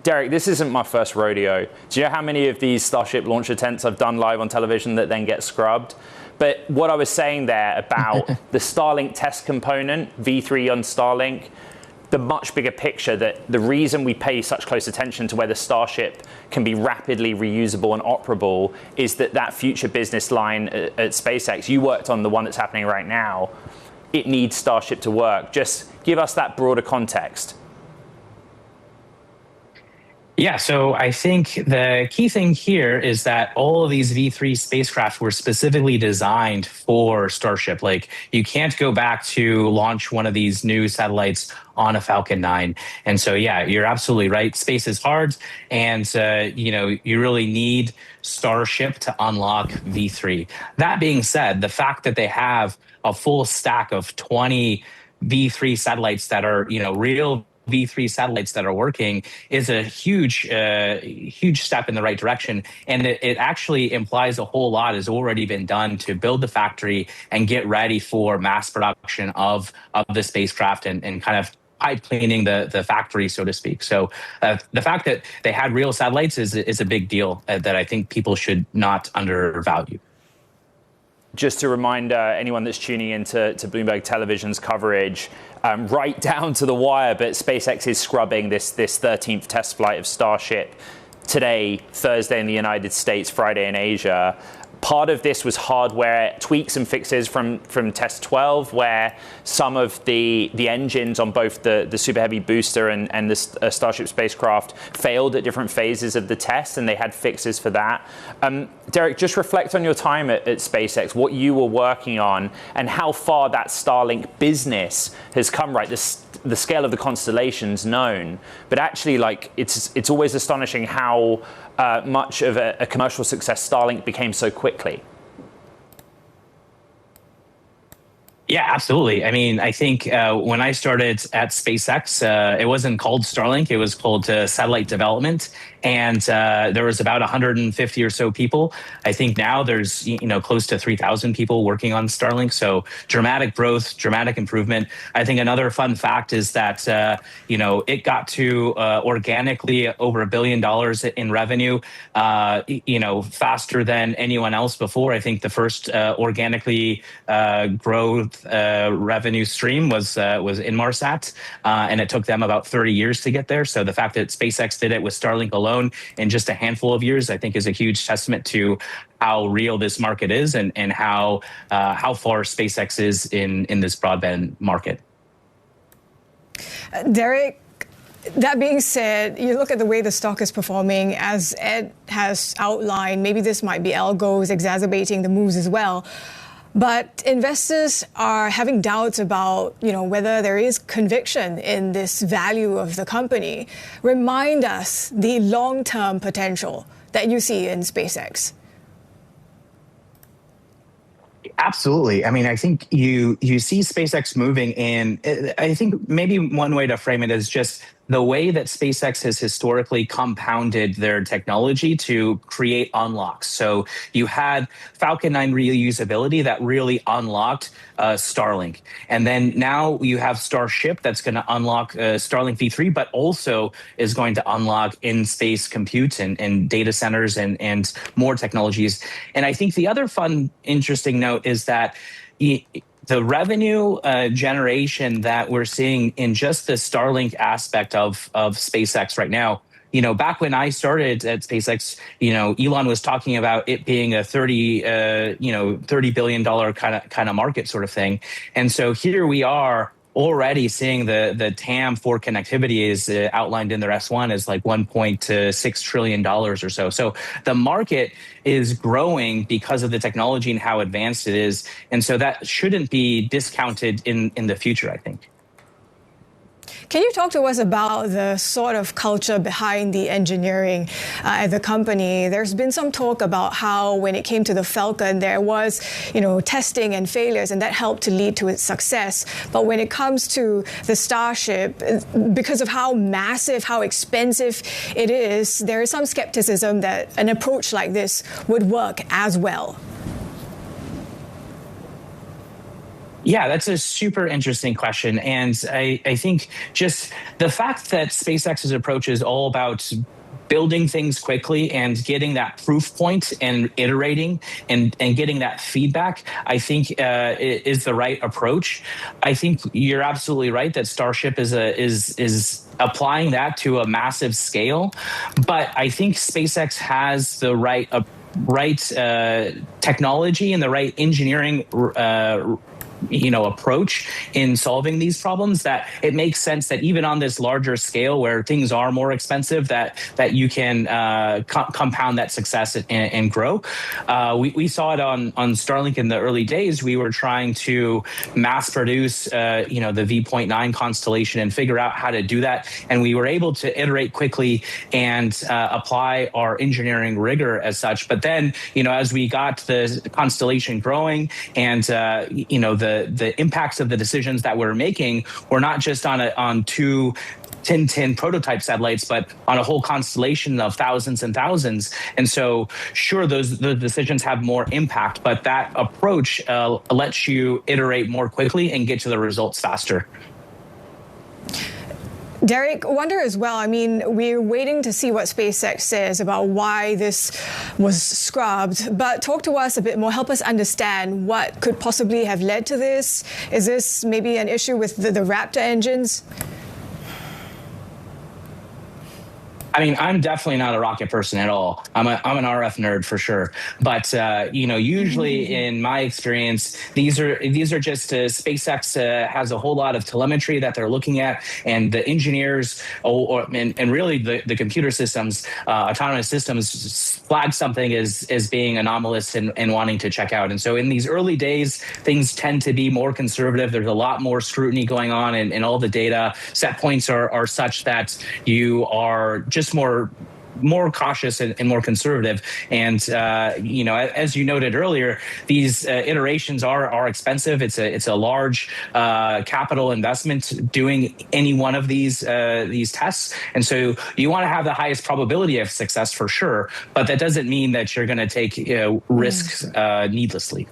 Derek, this isn't my first rodeo. Do you know how many of these Starship launch attempts I've done live on television that then get scrubbed? But what I was saying there about the Starlink test component, V3 on Starlink, the much bigger picture, that the reason we pay such close attention to whether Starship can be rapidly reusable and operable is that future business line at SpaceX, you worked on the one that's happening right now, it needs Starship to work. Just give us that broader context. Yeah, so I think the key thing here is that all of these V3 spacecraft were specifically designed for Starship. Like, you can't go back to launch one of these new satellites on a Falcon 9. And so, yeah, you're absolutely right. Space is hard, and you really need Starship to unlock V3. That being said, the fact that they have a full stack of 20 V3 satellites that are, real V3 satellites that are working is a huge step in the right direction. And it actually implies a whole lot has already been done to build the factory and get ready for mass production of the spacecraft and kind of pipe cleaning the factory, so to speak. So the fact that they had real satellites is a big deal that I think people should not undervalue. Just to remind anyone that's tuning into Bloomberg Television's coverage, right down to the wire, but SpaceX is scrubbing this 13th test flight of Starship today, Thursday in the United States, Friday in Asia. Part of this was hardware tweaks and fixes from test 12, where some of the engines on both the Super Heavy booster and the Starship spacecraft failed at different phases of the test, and they had fixes for that. Derek, just reflect on your time at SpaceX, what you were working on, and how far that Starlink business has come, right? The scale of the constellation's known, but actually, it's always astonishing how much of a commercial success Starlink became so quickly. Yeah, absolutely. I mean, I think when I started at SpaceX, it wasn't called Starlink. It was called Satellite Development. And there was about 150 or so people. I think now there's close to 3,000 people working on Starlink. So dramatic growth, dramatic improvement. I think another fun fact is that it got to organically over $1 billion in revenue, faster than anyone else before. I think the first organically growth revenue stream was Inmarsat, and it took them about 30 years to get there. So the fact that SpaceX did it with Starlink alone in just a handful of years, I think, is a huge testament to how real this market is and how far SpaceX is in this broadband market. Derek, that being said, you look at the way the stock is performing, as Ed has outlined, maybe this might be algos exacerbating the moves as well. But investors are having doubts about, whether there is conviction in this value of the company. Remind us the long-term potential that you see in SpaceX. Absolutely. I mean, I think you see SpaceX moving in. I think maybe one way to frame it is just the way that SpaceX has historically compounded their technology to create unlocks. So you had Falcon 9 reusability that really unlocked Starlink. And then now you have Starship that's going to unlock Starlink V3, but also is going to unlock in-space compute and data centers and more technologies. And I think the other fun, interesting note is that the revenue generation that we're seeing in just the Starlink aspect of SpaceX right now, back when I started at SpaceX, Elon was talking about it being a $30 billion kind of market sort of thing. And so here we are already seeing the TAM for connectivity is outlined in their S1 as like $1.6 trillion or so. So the market is growing because of the technology and how advanced it is. And so that shouldn't be discounted in the future, I think. Can you talk to us about the sort of culture behind the engineering at the company? There's been some talk about how when it came to the Falcon, there was, testing and failures, and that helped to lead to its success. But when it comes to the Starship, because of how massive, how expensive it is, there is some skepticism that an approach like this would work as well. Yeah, that's a super interesting question. And I think just the fact that SpaceX's approach is all about building things quickly and getting that proof point and iterating and getting that feedback, I think is the right approach. I think you're absolutely right that Starship is applying that to a massive scale. But I think SpaceX has the right technology and the right engineering approach in solving these problems, that it makes sense that even on this larger scale where things are more expensive, that you can compound that success and grow. We saw it on Starlink in the early days. We were trying to mass produce the V.9 constellation and figure out how to do that, and we were able to iterate quickly and apply our engineering rigor as such. But then as we got the constellation growing and the impacts of the decisions that we're making were not just on two Tin prototype satellites, but on a whole constellation of thousands and thousands. And so, sure, the decisions have more impact, but that approach lets you iterate more quickly and get to the results faster. Derek, wonder as well, I mean, we're waiting to see what SpaceX says about why this was scrubbed, but talk to us a bit more, help us understand what could possibly have led to this. Is this maybe an issue with the Raptor engines? I mean, I'm definitely not a rocket person at all. I'm an RF nerd for sure. But usually in my experience, these are just SpaceX has a whole lot of telemetry that they're looking at, and the engineers and really the computer systems, autonomous systems, flag something as being anomalous and wanting to check out. And so in these early days, things tend to be more conservative. There's a lot more scrutiny going on, and all the data set points are such that you are just more cautious and more conservative. And as you noted earlier, these iterations are expensive. It's a large capital investment doing any one of these tests, and so you want to have the highest probability of success for sure. But that doesn't mean that you're going to take risks needlessly.